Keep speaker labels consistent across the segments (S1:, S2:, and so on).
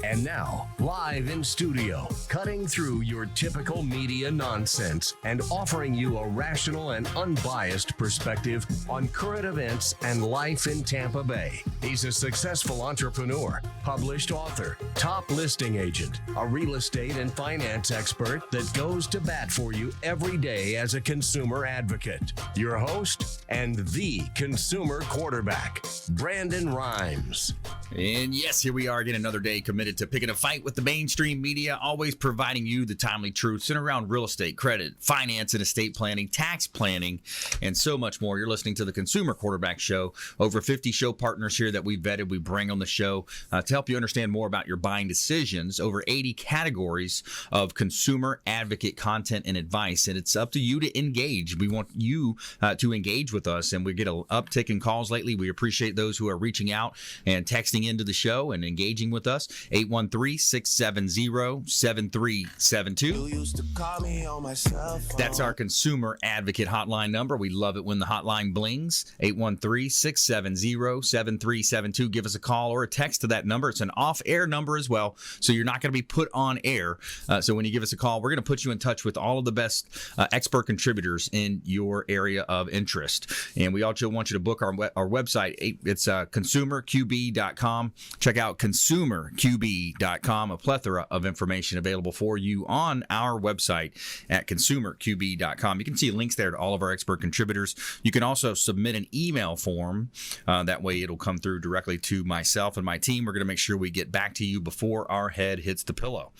S1: And now, live in studio, cutting through your typical media nonsense and offering you a rational and unbiased perspective on current events and life in Tampa Bay. He's a successful entrepreneur, published author, top listing agent, a real estate and finance expert that goes to bat for you every day as a consumer advocate. Your host and the consumer quarterback, Brandon Rhymes.
S2: And yes, here we are again, another day committed to picking a fight with the mainstream media, always providing you the timely truth centered around real estate, credit, finance and estate planning, tax planning, and so much more. You're listening to the Consumer Quarterback Show. Over 50 show partners here that we vetted, we bring on the show to help you understand more about your buying decisions. Over 80 categories of consumer advocate content and advice, and it's up to you to engage. We want you to engage with us, and we get an uptick in calls lately. We appreciate those who are reaching out and texting into the show and engaging with us. 813-670-7372. That's our consumer advocate hotline number. We love it when the hotline blings. 813-670-7372. Give us a call or a text to that number. It's an off-air number as well, so you're not going to be put on air. So when you give us a call, we're going to put you in touch with all of the best expert contributors in your area of interest. And we also want you to book our website. It's consumerqb.com. Check out consumerqb.com, a plethora of information available for you on our website at consumerqb.com. You can see links there to all of our expert contributors. You can also submit an email form. That way it'll come through directly to myself and my team. We're going to make sure we get back to you before our head hits the pillow.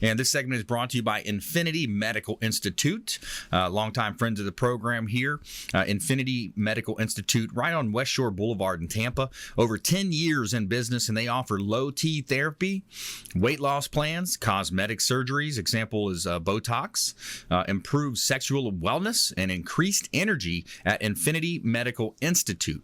S2: And this segment is brought to you by Infinity Medical Institute, longtime friends of the program here. Infinity Medical Institute, right on West Shore Boulevard in Tampa. Over 10 years in business, and they offer low T therapy, weight loss plans, cosmetic surgeries. Example is Botox, improved sexual wellness, and increased energy at Infinity Medical Institute.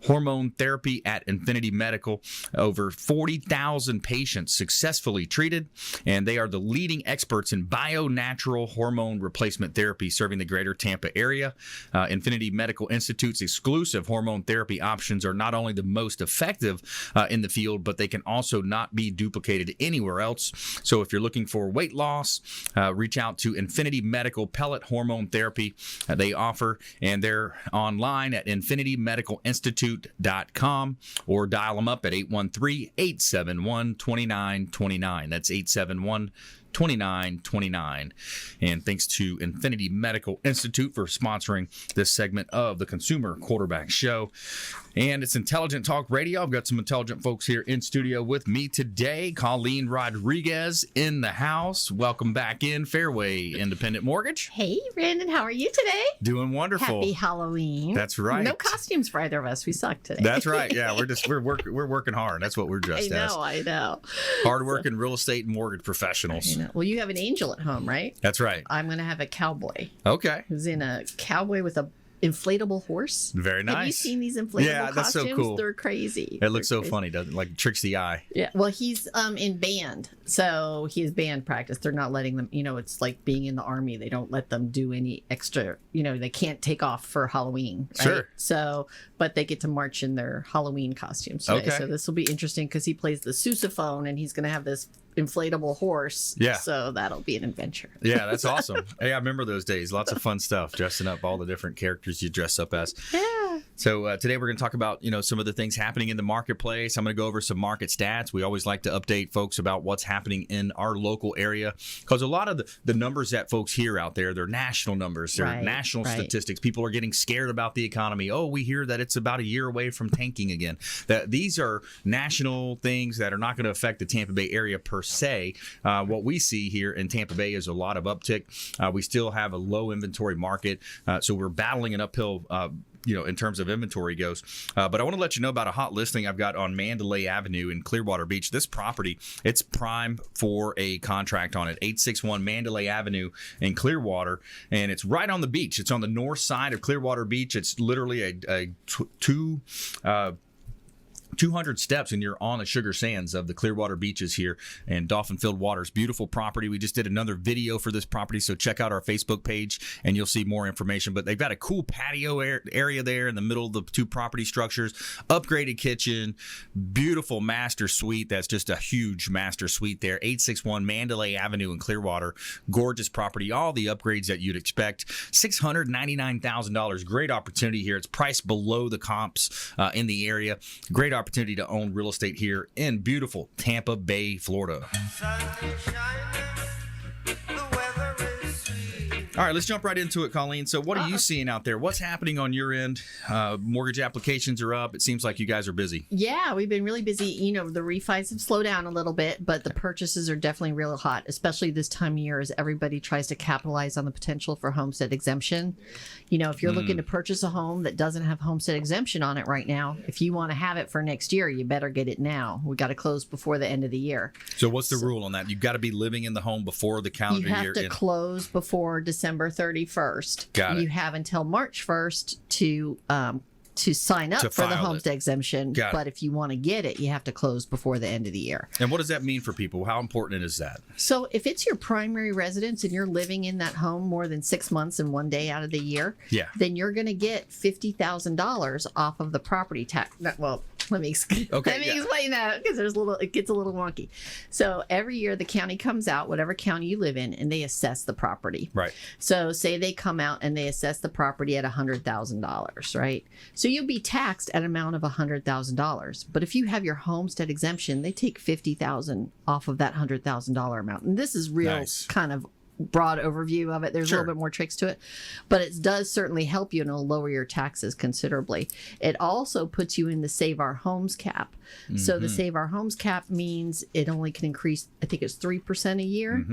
S2: Hormone therapy at Infinity Medical. Over 40,000 patients successfully treated, and they are the leading experts in bio-natural hormone replacement therapy serving the greater Tampa area. Infinity Medical Institute's exclusive hormone therapy options are not only the most effective in the field, but they can also not be duplicated anywhere else. So if you're looking for weight loss, reach out to Infinity Medical Pellet Hormone Therapy. They offer, and they're online at infinitymedicalinstitute.com, or dial them up at 813-871-2929. That's 871-2929. And thanks to Infinity Medical Institute for sponsoring this segment of the Consumer Quarterback Show. And it's Intelligent Talk Radio. I've got some intelligent folks here in studio with me today. Colleen Rodriguez in the house. Welcome back in, Fairway Independent Mortgage.
S3: Hey, Brandon, how are you today?
S2: Doing wonderful.
S3: Happy Halloween.
S2: That's right.
S3: No costumes for either of us. We suck today.
S2: That's right. Yeah, we're working hard. That's what we're dressed as.
S3: I know.
S2: Hardworking real estate and mortgage professionals.
S3: Well, you have an angel at home, right?
S2: That's right.
S3: I'm going to have a cowboy.
S2: Okay.
S3: Who's in a cowboy with a inflatable horse.
S2: Very nice.
S3: Have you seen these inflatable
S2: that's
S3: costumes?
S2: so cool.
S3: They're crazy.
S2: It looks so funny, doesn't it? Like tricks the eye.
S3: Yeah. Well, he's in band. So he has band practice. They're not letting them, it's like being in the Army. They don't let them do any extra, they can't take off for Halloween. Right?
S2: Sure.
S3: So, but they get to march in their Halloween costumes today.
S2: Okay.
S3: So this will be interesting because he plays the sousaphone and he's going to have this inflatable horse.
S2: Yeah.
S3: So that'll be an adventure.
S2: Yeah, that's awesome. Hey, I remember those days. Lots of fun stuff, dressing up all the different characters you dress up as.
S3: Yeah.
S2: So today we're going to talk about, some of the things happening in the marketplace. I'm going to go over some market stats. We always like to update folks about what's happening in our local area, because a lot of the numbers that folks hear out there, they're national numbers. They're national statistics. People are getting scared about the economy. Oh, we hear that it's about a year away from tanking again. That these are national things that are not going to affect the Tampa Bay area per se. What we see here in Tampa Bay is a lot of uptick. We still have a low inventory market, so we're battling an uphill in terms of inventory goes. But I want to let you know about a hot listing I've got on Mandalay Avenue in Clearwater Beach. This property, it's prime for a contract on it. 861 Mandalay Avenue in Clearwater, and it's right on the beach. It's on the north side of Clearwater Beach. It's literally a 200 steps and you're on the sugar sands of the Clearwater beaches here and dolphin-filled waters. Beautiful property. We just did another video for this property, so check out our Facebook page and you'll see more information. But they've got a cool patio area there in the middle of the two property structures, upgraded kitchen, beautiful master suite. That's just a huge master suite there. 861 Mandalay Avenue in Clearwater. Gorgeous property. All the upgrades that you'd expect. $699,000. Great opportunity here. It's priced below the comps in the area. Great opportunity to own real estate here in beautiful Tampa Bay, Florida. All right, let's jump right into it, Colleen. So what are you seeing out there? What's happening on your end? Mortgage applications are up. It seems like you guys are busy.
S3: Yeah, we've been really busy. You know, the refis have slowed down a little bit, but the purchases are definitely real hot, especially this time of year as everybody tries to capitalize on the potential for homestead exemption. You know, if you're looking to purchase a home that doesn't have homestead exemption on it right now, if you want to have it for next year, you better get it now. We got to close before the end of the year.
S2: So what's the rule on that? You've got to be living in the home before the calendar year.
S3: You have to close before December 31st.
S2: Got it.
S3: You have until March 1st to sign up for the homestead exemption. But if you want to get it, you have to close before the end of the year.
S2: And what does that mean for people? How important is that?
S3: So if it's your primary residence and you're living in that home more than 6 months and 1 day out of the year, then you're going to get $50,000 off of the property tax. Well, let me explain that because it gets a little wonky. So every year the county comes out, whatever county you live in, and they assess the property.
S2: Right.
S3: So say they come out and they assess the property at $100,000, right? So you'll be taxed at an amount of $100,000. But if you have your homestead exemption, they take $50,000 off of that $100,000 amount. And this is real kind of broad overview of it. There's a little bit more tricks to it, but it does certainly help you and it'll lower your taxes considerably. It also puts you in the Save Our Homes cap. So the Save Our Homes cap means it only can increase, I think it's 3% a year.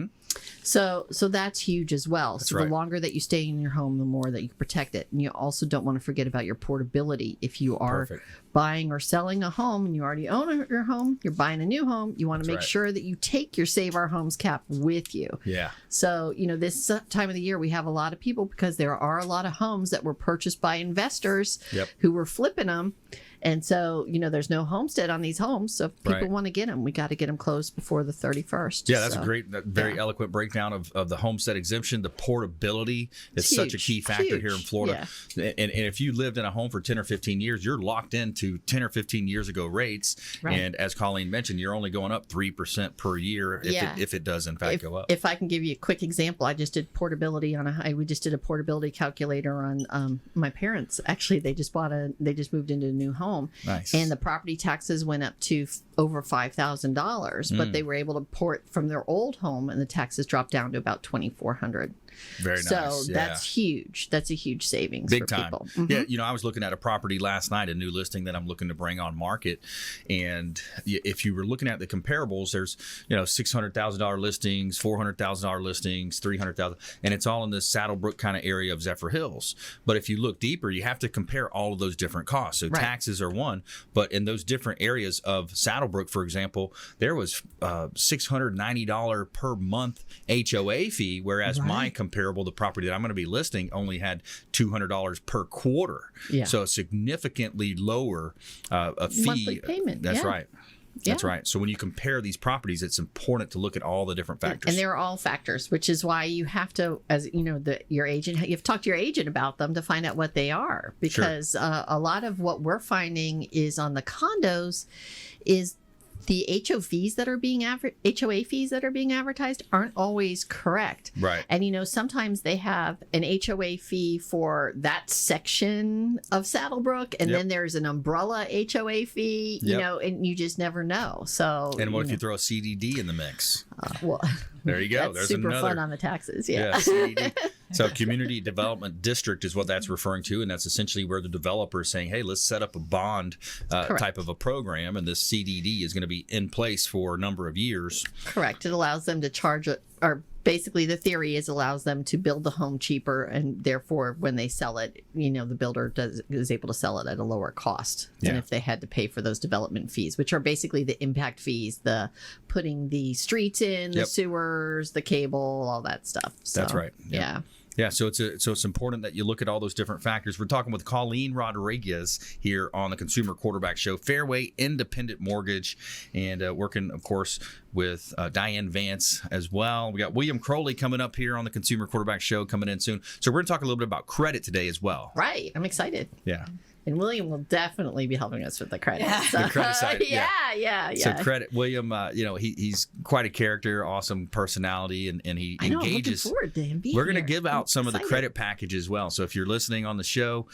S3: So that's huge as well. So the longer that you stay in your home, the more that you protect it. And you also don't want to forget about your portability. If you are buying or selling a home and you already own your home, you're buying a new home, you want to make sure that you take your Save Our Homes cap with you.
S2: Yeah.
S3: So, you know, this time of the year, we have a lot of people because there are a lot of homes that were purchased by investors who were flipping them. And so, you know, there's no homestead on these homes. So if people want to get them, we got to get them closed before the 31st.
S2: Yeah, that's a great, very eloquent breakdown of the homestead exemption. The portability is such a key factor here in Florida. And if you lived in a home for 10 or 15 years, you're locked into 10 or 15 years ago rates. And as Colleen mentioned, you're only going up 3% per year if it does in fact go up.
S3: If I can give you a quick example, I just did portability we just did a portability calculator on my parents. Actually, they just moved into a new home.
S2: Nice.
S3: And the property taxes went up to over $5,000, but they were able to port from their old home and the taxes dropped down to about $2,400.
S2: Very nice.
S3: So that's huge. That's a huge savings
S2: Big
S3: for
S2: time.
S3: people.
S2: Yeah, you know, I was looking at a property last night, a new listing that I'm looking to bring on market. And if you were looking at the comparables, there's, you know, $600,000 listings, $400,000 listings, $300,000, and it's all in this Saddlebrook kind of area of Zephyr Hills. But if you look deeper, you have to compare all of those different costs. So taxes are one, but in those different areas of Saddlebrook, for example, there was $690 per month HOA fee, whereas my comparable, the property that I'm going to be listing, only had $200 per quarter. So a significantly lower a fee.
S3: Monthly payment.
S2: That's right. That's right. So when you compare these properties, it's important to look at all the different factors.
S3: And they're all factors, which is why you have to, as you know, your agent, you have to talk to your agent about them to find out what they are. Because a lot of what we're finding is on the condos is the HOA fees that are being advertised aren't always correct.
S2: Right.
S3: And, you know, sometimes they have an HOA fee for that section of Saddlebrook, and then there's an umbrella HOA fee, you know, and you just never know. So,
S2: and what if you throw a CDD in the mix?
S3: Well,
S2: there you go.
S3: That's
S2: There's
S3: super
S2: another
S3: fun on the taxes.
S2: CDD. So community development district is what that's referring to, and that's essentially where the developer is saying, hey, let's set up a bond type of a program, and this CDD is going to be in place for a number of years.
S3: Correct. It allows them to charge it, or basically the theory is allows them to build the home cheaper, and therefore when they sell it, you know, the builder is able to sell it at a lower cost than if they had to pay for those development fees, which are basically the impact fees, the putting the streets in, the sewers, the cable, all that stuff. So,
S2: that's right.
S3: Yeah.
S2: Yeah, so it's important that you look at all those different factors. We're talking with Colleen Rodriguez here on the Consumer Quarterback Show, Fairway Independent Mortgage, and working, of course, with Diane Vance as well. We got William Crowley coming up here on the Consumer Quarterback Show coming in soon. So we're going to talk a little bit about credit today as well.
S3: Right. I'm excited.
S2: Yeah.
S3: And William will definitely be helping us with the credit. So,
S2: The credit side.
S3: yeah.
S2: So credit, William, he's quite a character, awesome personality, and he
S3: I know,
S2: engages.
S3: I'm looking forward to him being
S2: We're going to
S3: here.
S2: give out some of the
S3: excited.
S2: credit package as well. So if you're listening on the show,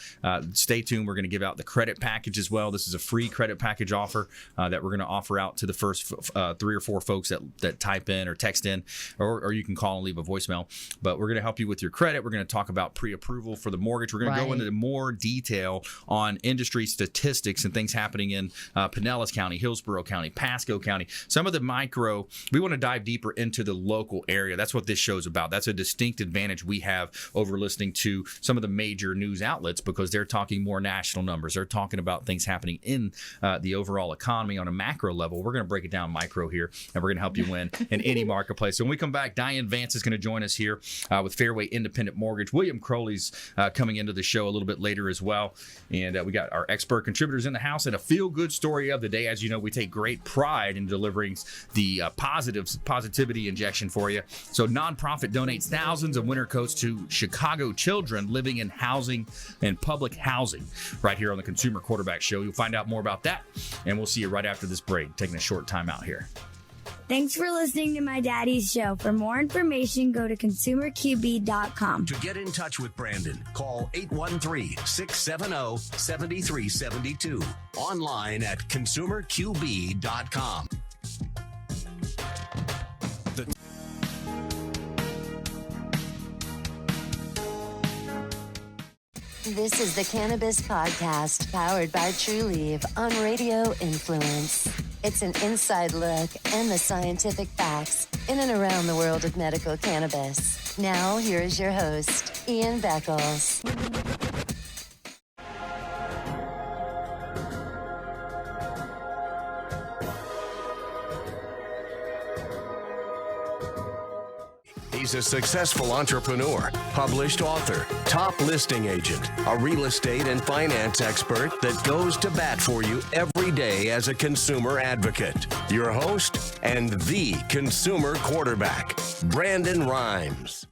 S2: stay tuned. We're going to give out the credit package as well. This is a free credit package offer that we're going to offer out to the first 3 or 4 folks that type in or text in, or you can call and leave a voicemail. But we're going to help you with your credit. We're going to talk about pre-approval for the mortgage. We're going to go into more detail on industry statistics and things happening in Pinellas County, Hillsborough County, Pasco County. Some of the micro, we want to dive deeper into the local area. That's what this show's about. That's a distinct advantage we have over listening to some of the major news outlets, because they're talking more national numbers. They're talking about things happening in the overall economy on a macro level. We're going to break it down micro here, and we're going to help you win in any marketplace. So when we come back, Diane Vance is going to join us here with Fairway Independent Mortgage. William Crowley's coming into the show a little bit later as well. And we got our expert contributors in the house, and a feel-good story of the day. As you know, we take great pride in delivering the positivity injection for you. So nonprofit donates thousands of winter coats to Chicago children living in public housing right here on the Consumer Quarterback Show. You'll find out more about that, and we'll see you right after this break. Taking a short time out here.
S4: Thanks for listening to my daddy's show. For more information, go to consumerqb.com.
S1: To get in touch with Brandon, call 813-670-7372. Online at consumerqb.com.
S5: This is the Cannabis Podcast, powered by Trulieve on Radio Influence. It's an inside look and the scientific facts in and around the world of medical cannabis. Now, here is your host, Ian Beckles.
S1: He's a successful entrepreneur, published author, top listing agent, a real estate and finance expert that goes to bat for you every day as a consumer advocate. Your host and the consumer quarterback, Brandon Rhymes.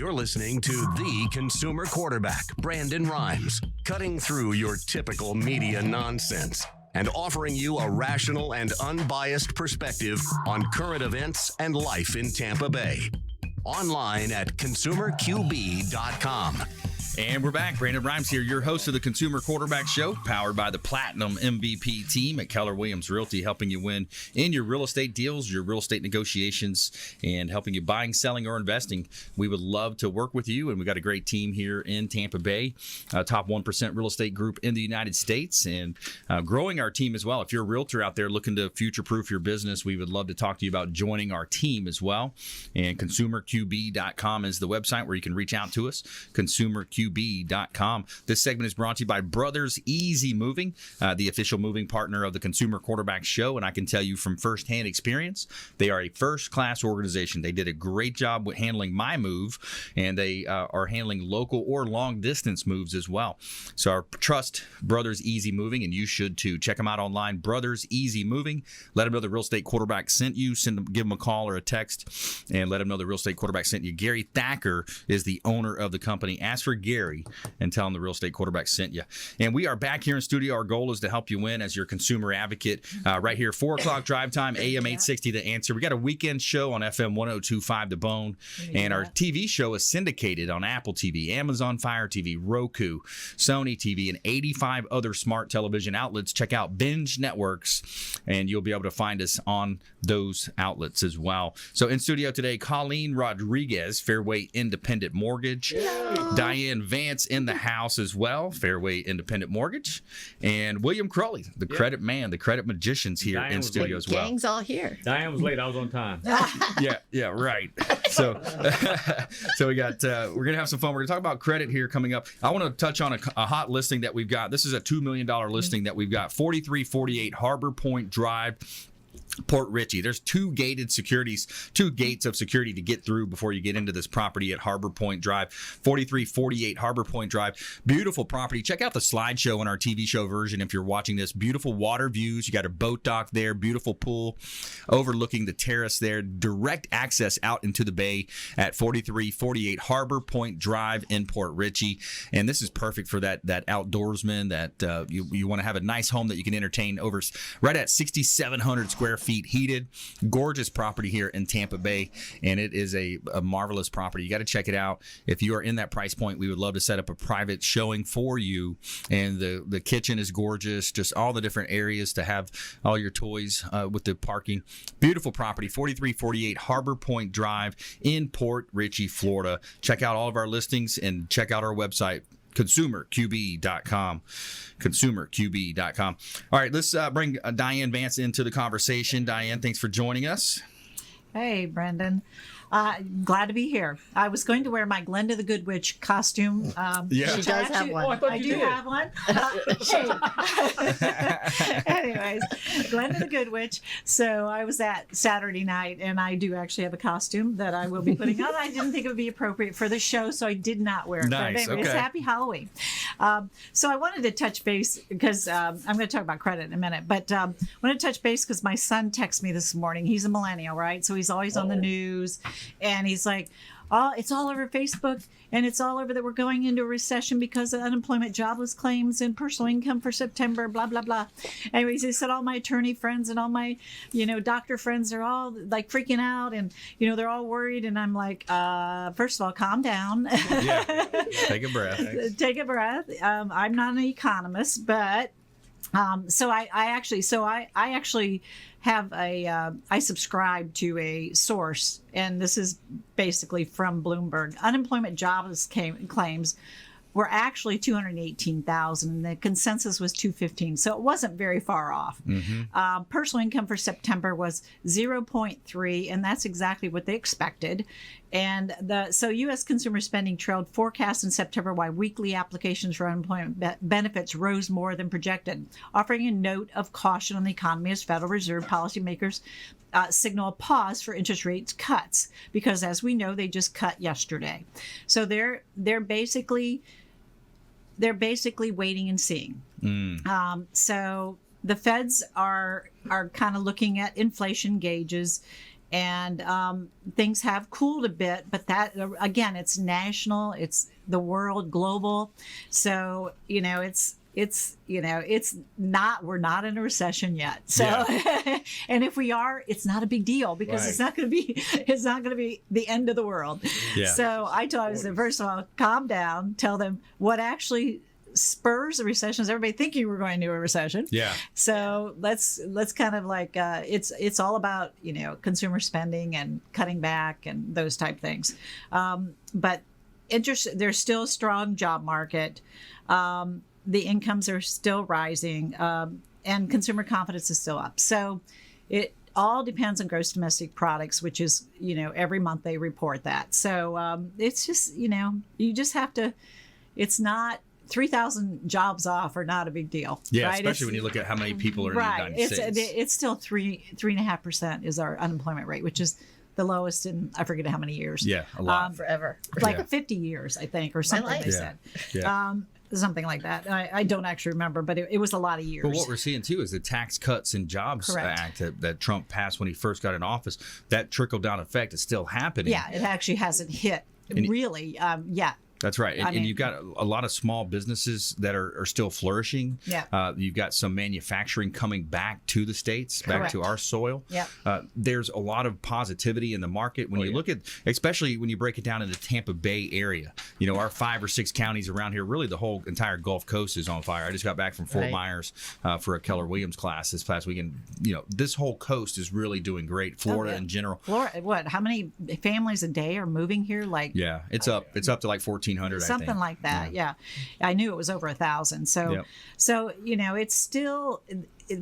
S1: You're listening to the consumer quarterback, Brandon Rhymes, cutting through your typical media nonsense and offering you a rational and unbiased perspective on current events and life in Tampa Bay. Online at consumerqb.com.
S2: And we're back. Brandon Rhymes here, your host of the Consumer Quarterback Show, powered by the Platinum MVP team at Keller Williams Realty, helping you win in your real estate deals, your real estate negotiations, and helping you buying, selling, or investing. We would love to work with you, and we've got a great team here in Tampa Bay, top 1% real estate group in the United States, and growing our team as well. If you're a realtor out there looking to future-proof your business, we would love to talk to you about joining our team as well. And consumerqb.com is the website where you can reach out to us, consumerqb.com. This segment is brought to you by Brothers Easy Moving, the official moving partner of the Consumer Quarterback Show. And I can tell you from firsthand experience, they are a first-class organization. They did a great job with handling my move, and they are handling local or long-distance moves as well. So I trust Brothers Easy Moving, and you should too. Check them out online, Brothers Easy Moving. Let them know the Real Estate Quarterback sent you. Give them a call or a text, and let them know the Real Estate Quarterback sent you. Gary Thacker is the owner of the company. Ask for Gary and tell him the Real Estate Quarterback sent you. And we are back here in studio. Our goal is to help you win as your consumer advocate right here, 4 o'clock drive time, AM 860 The Answer. We got a weekend show on FM 102.5 The Bone, and our TV show is syndicated on Apple TV, Amazon Fire TV, Roku, Sony TV, and 85 other smart television outlets. Check out Binge Networks, and you'll be able to find us on those outlets as well. So in studio today, Colleen Rodriguez, Fairway Independent Mortgage, Diane Vance in the house as well, Fairway Independent Mortgage, and William Crowley, the credit man, the credit magician's here
S6: Diane
S2: in
S6: was
S2: studio
S6: late.
S2: as well.
S3: Gang's all here.
S6: Diane was late. I was on time.
S2: Yeah, right. So, so we're gonna have some fun. We're gonna talk about credit here coming up. I want to touch on a hot listing that we've got. This is a $2 million listing that we've got, 4348 Harbor Point Drive, Port Richey. There's two gates of security to get through before you get into this property at Harbor Point Drive, 4348 Harbor Point Drive. Beautiful property. Check out the slideshow on our TV show version if you're watching this. Beautiful water views. You got a boat dock there, beautiful pool overlooking the terrace there. Direct access out into the bay at 4348 Harbor Point Drive in Port Richey. And this is perfect for that outdoorsman that you want to have a nice home that you can entertain over right at 6,700 square feet, heated, gorgeous property here in Tampa Bay, and it is a marvelous property. You got to check it out. If you are in that price point, we would love to set up a private showing for you. And the kitchen is gorgeous, just all the different areas to have all your toys with the parking. Beautiful property, 4348 Harbor Point Drive in Port Richey, Florida. Check out all of our listings and check out our website, consumerqb.com. consumerqb.com. All right, let's bring Diane Vance into the conversation. Diane, thanks for joining us.
S7: Hey, Brendan. Glad to be here. I was going to wear my Glenda the Good Witch costume.
S2: Yeah.
S3: She does have one.
S6: Oh, I thought
S7: I
S6: you
S7: do
S6: did.
S7: have one. Anyways, Glenda the Good Witch. So I was at Saturday night, and I do actually have a costume that I will be putting on. I didn't think it would be appropriate for the show, so I did not wear it.
S2: Nice,
S7: But anyways,
S2: okay.
S7: happy Halloween. So I wanted to touch base because I'm going to talk about credit in a minute, but I want to touch base because my son texted me this morning. He's a millennial, right? So he's always on the news, and he's like, "Oh, it's all over Facebook, and it's all over that we're going into a recession because of unemployment, jobless claims, and personal income for September, blah, blah, blah." Anyways, he said all my attorney friends and all my, doctor friends are all like freaking out, and, they're all worried. And I'm like, first of all, calm down.
S2: Yeah. Take a breath.
S7: Take a breath. I'm not an economist, but so I actually have I subscribe to a source, and this is basically from Bloomberg. Unemployment jobless claims were actually 218,000, and the consensus was 215, so it wasn't very far off.
S2: Mm-hmm.
S7: Personal income for September was 0.3, and that's exactly what they expected. And so U.S. consumer spending trailed forecasts in September, while weekly applications for unemployment benefits rose more than projected, offering a note of caution on the economy as Federal Reserve policymakers signal a pause for interest rates cuts, because as we know, they just cut yesterday. So they're basically waiting and seeing. So the feds are kind of looking at inflation gauges, and things have cooled a bit, but that again, it's national, it's the world, global. So it's not, we're not in a recession yet. So, and if we are, it's not a big deal because it's not going to be the end of the world.
S2: Yeah.
S7: So I told them, first of all, calm down, tell them what actually spurs a recession is everybody thinking we're going into a recession.
S2: Yeah.
S7: So let's kind of like, it's all about, consumer spending and cutting back and those type things. But there's still a strong job market. The incomes are still rising, and consumer confidence is still up. So it all depends on gross domestic products, which is, every month they report that. So it's just, you just have to, it's not 3,000 jobs off are not a big deal.
S2: Yeah,
S7: right?
S2: especially when you look at how many people are in the United States.
S7: It's still 3.5% is our unemployment rate, which is the lowest in, I forget how many years.
S2: Yeah, a lot.
S3: Forever.
S7: Like 50 years, I think, or something they said.
S2: Yeah.
S7: Something like that. I don't actually remember, but it was a lot of years.
S2: But what we're seeing too is the Tax Cuts and Jobs Act that Trump passed when he first got in office. That trickle down effect is still happening.
S7: Yeah, it actually hasn't hit really yet.
S2: That's right. And you've got a lot of small businesses that are still flourishing.
S7: Yeah.
S2: You've got some manufacturing coming back to the States, back to our soil.
S7: Yeah.
S2: There's a lot of positivity in the market when you look at, especially when you break it down in the Tampa Bay area. Our 5 or 6 counties around here, really the whole entire Gulf Coast is on fire. I just got back from Fort Myers for a Keller Williams class this past weekend. This whole coast is really doing great. Florida in general.
S7: Florida, what? How many families a day are moving here?
S2: It's up. It's up to like 1,400.
S7: Something like that. Yeah. I knew it was over 1,000. So, it's still,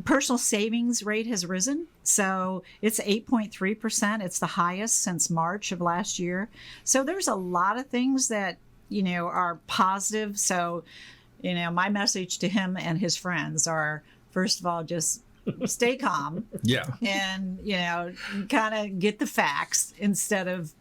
S7: personal savings rate has risen. So it's 8.3%. It's the highest since March of last year. So there's a lot of things that, are positive. So, my message to him and his friends are, first of all, just stay calm.
S2: Yeah.
S7: And, kind of get the facts instead of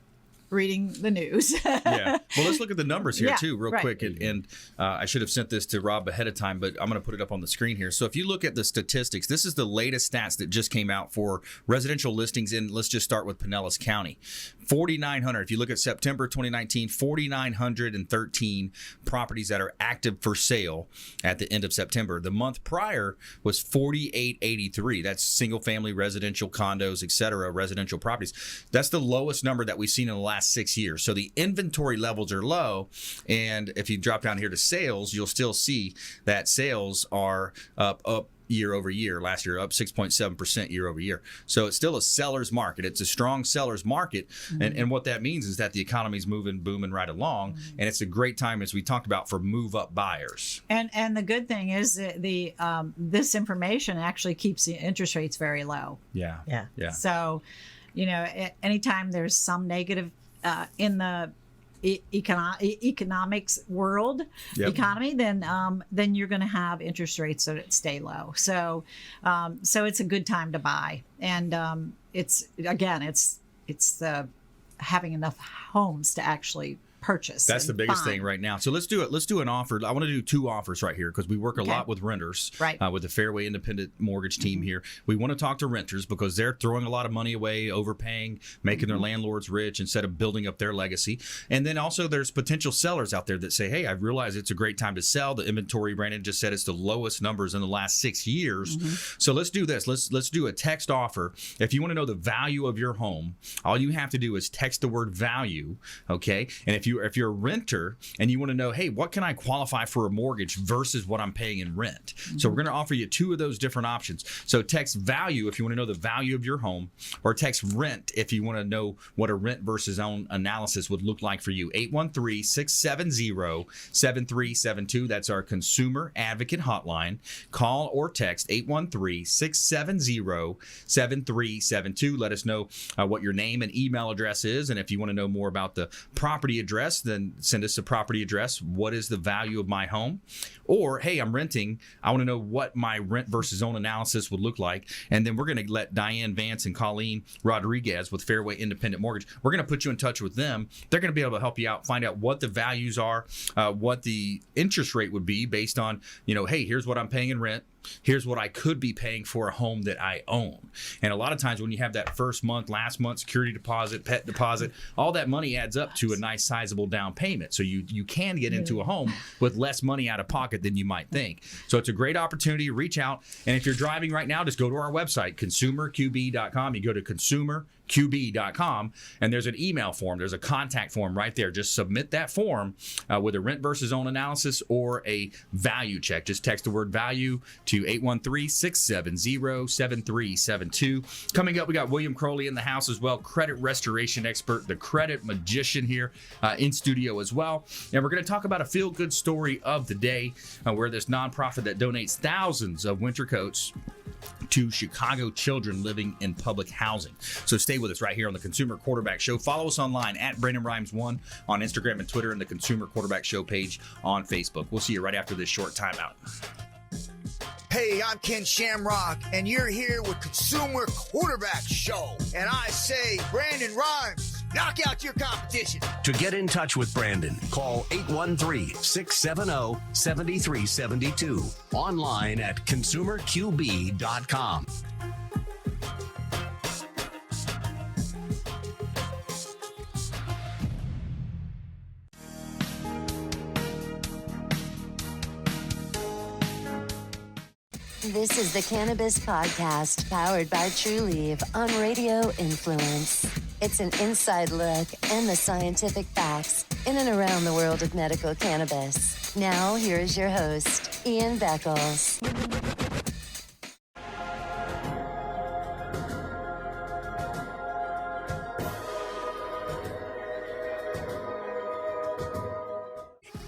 S7: reading the news.
S2: Yeah. Well, let's look at the numbers here too, real
S7: right.
S2: quick. And I should have sent this to Rob ahead of time, but I'm going to put it up on the screen here. So if you look at the statistics, this is the latest stats that just came out for residential listings in, let's just start with Pinellas County. 4,900. If you look at September 2019, 4,913 properties that are active for sale at the end of September. The month prior was 4,883. That's single family residential condos, et cetera, residential properties. That's the lowest number that we've seen in the last 6 years. So the inventory levels are low. And if you drop down here to sales, you'll still see that sales are up year over year. Last year, up 6.7% year over year. So it's still a seller's market. It's a strong seller's market. Mm-hmm. And what that means is that the economy is booming right along. Mm-hmm. And it's a great time, as we talked about, for move-up buyers.
S7: And the good thing is that this information actually keeps the interest rates very low.
S2: Yeah.
S7: So, anytime there's some negative in the economics world economy, then you're going to have interest rates that stay low. So it's a good time to buy. And it's having enough homes to actually purchase.
S2: That's the biggest thing right now. So let's do it. Let's do an offer. I want to do 2 offers right here because we work a lot with renters, with the Fairway Independent Mortgage team here. We want to talk to renters because they're throwing a lot of money away, overpaying, making their landlords rich instead of building up their legacy. And then also there's potential sellers out there that say, hey, I realize it's a great time to sell. The inventory, Brandon just said, it's the lowest numbers in the last 6 years. Mm-hmm. So let's do this. Let's do a text offer. If you want to know the value of your home, all you have to do is text the word value, okay? And if you're a renter and you want to know, hey, what can I qualify for a mortgage versus what I'm paying in rent? Mm-hmm. So we're going to offer you 2 of those different options. So text value if you want to know the value of your home, or text rent if you want to know what a rent versus own analysis would look like for you. 813-670-7372. That's our consumer advocate hotline. Call or text 813-670-7372. Let us know what your name and email address is. And if you want to know more about the property address, then send us a property address. What is the value of my home? Or, hey, I'm renting. I want to know what my rent versus own analysis would look like. And then we're going to let Diane, Vance, and Colleen Rodriguez with Fairway Independent Mortgage, we're going to put you in touch with them. They're going to be able to help you out, find out what the values are, what the interest rate would be based on, hey, here's what I'm paying in rent. Here's what I could be paying for a home that I own. And a lot of times when you have that first month, last month, security deposit, pet deposit, all that money adds up to a nice sizable down payment. So you can get into a home with less money out of pocket than you might think. So it's a great opportunity. Reach out. And if you're driving right now, just go to our website, consumerqb.com. You go to consumerqb.com, and there's an email form. There's a contact form right there. Just submit that form with a rent versus own analysis or a value check. Just text the word value to 813-670-7372. Coming up, we got William Crowley in the house as well, credit restoration expert, the credit magician here in studio as well. And we're going to talk about a feel-good story of the day where this nonprofit that donates thousands of winter coats to Chicago children living in public housing. So stay with us right here on the Consumer Quarterback Show. Follow us online at Brandon Rhymes1 on Instagram and Twitter, and the Consumer Quarterback Show page on Facebook. We'll see you right after this short timeout.
S6: Hey, I'm Ken Shamrock, and you're here with Consumer Quarterback Show. And I say, Brandon Rhymes, knock out your competition.
S1: To get in touch with Brandon, call 813-670-7372. Online at consumerqb.com.
S5: This is the Cannabis Podcast, powered by TrueLeaf on Radio Influence. It's an inside look and the scientific facts in and around the world of medical cannabis. Now, here is your host, Ian Beckles.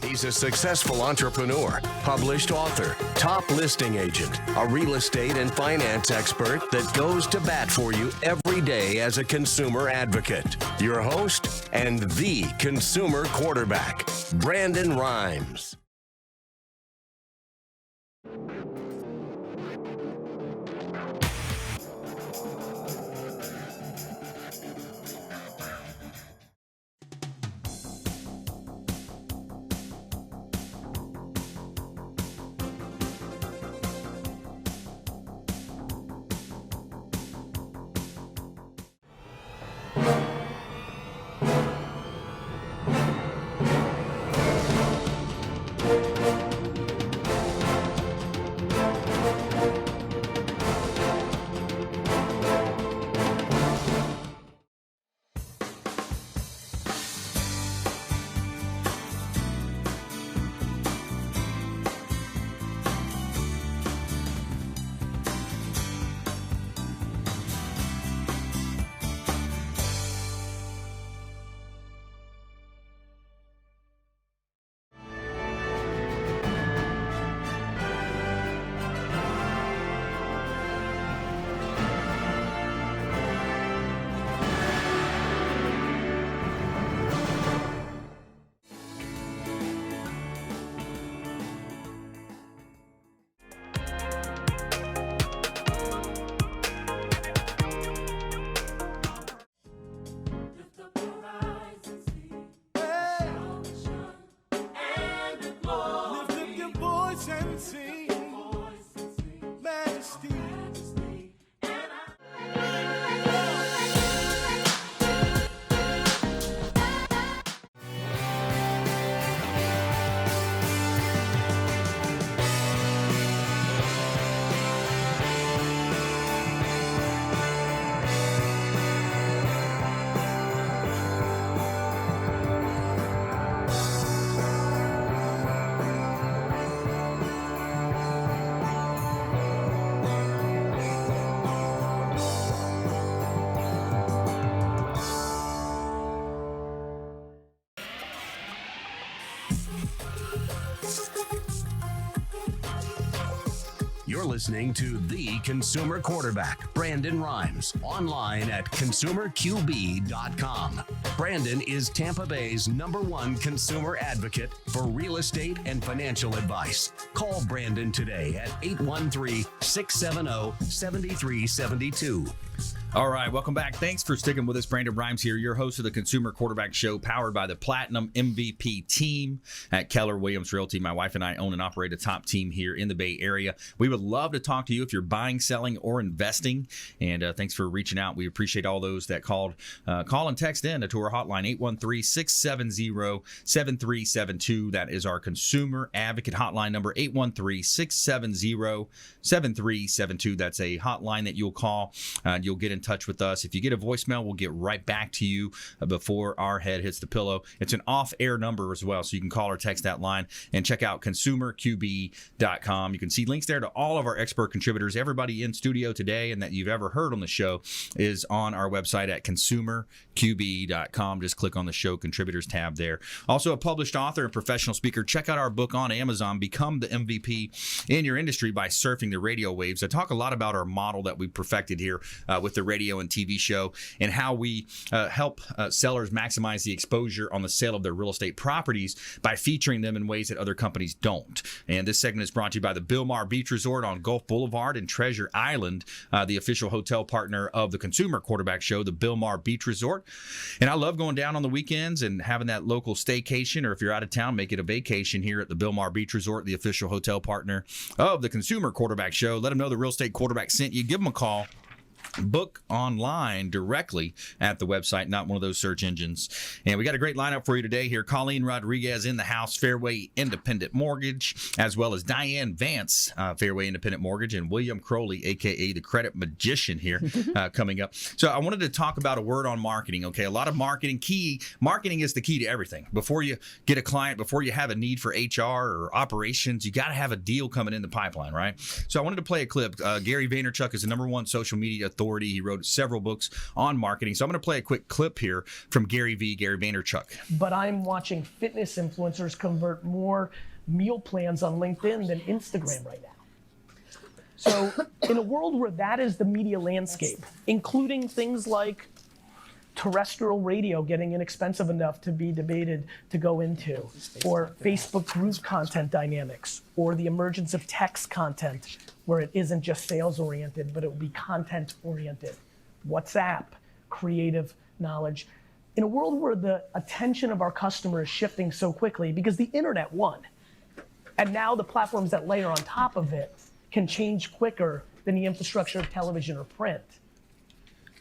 S1: He's a successful entrepreneur, published author, top listing agent, a real estate and finance expert that goes to bat for you every day as a consumer advocate. Your host and the consumer quarterback, Brandon Rhymes. You're listening to the consumer quarterback, Brandon Rhymes, online at consumerqb.com. Brandon is Tampa Bay's #1 consumer advocate for real estate and financial advice. Call Brandon today at 813-670-7372.
S2: All right, welcome back. Thanks for sticking with us. Brandon Rhymes here, your host of the Consumer Quarterback Show, powered by the Platinum MVP team at Keller Williams Realty. My wife and I own and operate a top team here in the Bay Area. We would love to talk to you if you're buying, selling, or investing. And thanks for reaching out. We appreciate all those that called. Call and text in to our hotline, 813-670-7372. That is our consumer advocate hotline number, 813-670-7372. That's a hotline that you'll call and you'll get in touch with us. If you get a voicemail, we'll get right back to you before our head hits the pillow. It's an off-air number as well, so you can call or text that line and check out consumerqb.com. You can see links there to all of our expert contributors. Everybody in studio today and that you've ever heard on the show is on our website at consumerqb.com. Just click on the show contributors tab there. Also a published author and professional speaker. Check out our book on Amazon, Become the MVP in Your Industry by Surfing the Radio Waves. I talk a lot about our model that we perfected here with the radio and TV show and how we help sellers maximize the exposure on the sale of their real estate properties by featuring them in ways that other companies don't. And this segment is brought to you by the Bilmar Beach Resort on Gulf Boulevard in Treasure Island, the official hotel partner of the Consumer Quarterback Show, the Bilmar Beach Resort. And I love going down on the weekends and having that local staycation, or if you're out of town, make it a vacation here at the Bilmar Beach Resort, the official hotel partner of the Consumer Quarterback Show. Let them know the Real Estate Quarterback sent you. Give them a call. Book online directly at the website, not one of those search engines. And we got a great lineup for you today here. Colleen Rodriguez in the house, Fairway Independent Mortgage, as well as Diane Vance, Fairway Independent Mortgage, and William Crowley, a.k.a. the Credit Magician here coming up. So I wanted to talk about a word on marketing, okay? A lot of marketing is the key to everything. Before you get a client, before you have a need for HR or operations, you got to have a deal coming in the pipeline, right? So I wanted to play a clip. Gary Vaynerchuk is the #1 social media authority. He wrote several books on marketing. So I'm going to play a quick clip here from Gary Vaynerchuk.
S8: But I'm watching fitness influencers convert more meal plans on LinkedIn than Instagram right now. So in a world where that is the media landscape, including things like terrestrial radio getting inexpensive enough to be debated to go into, or Facebook group content dynamics, or the emergence of text content where it isn't just sales oriented, but it will be content oriented. WhatsApp, creative knowledge. In a world where the attention of our customer is shifting so quickly because the internet won, and now the platforms that layer on top of it can change quicker than the infrastructure of television or print.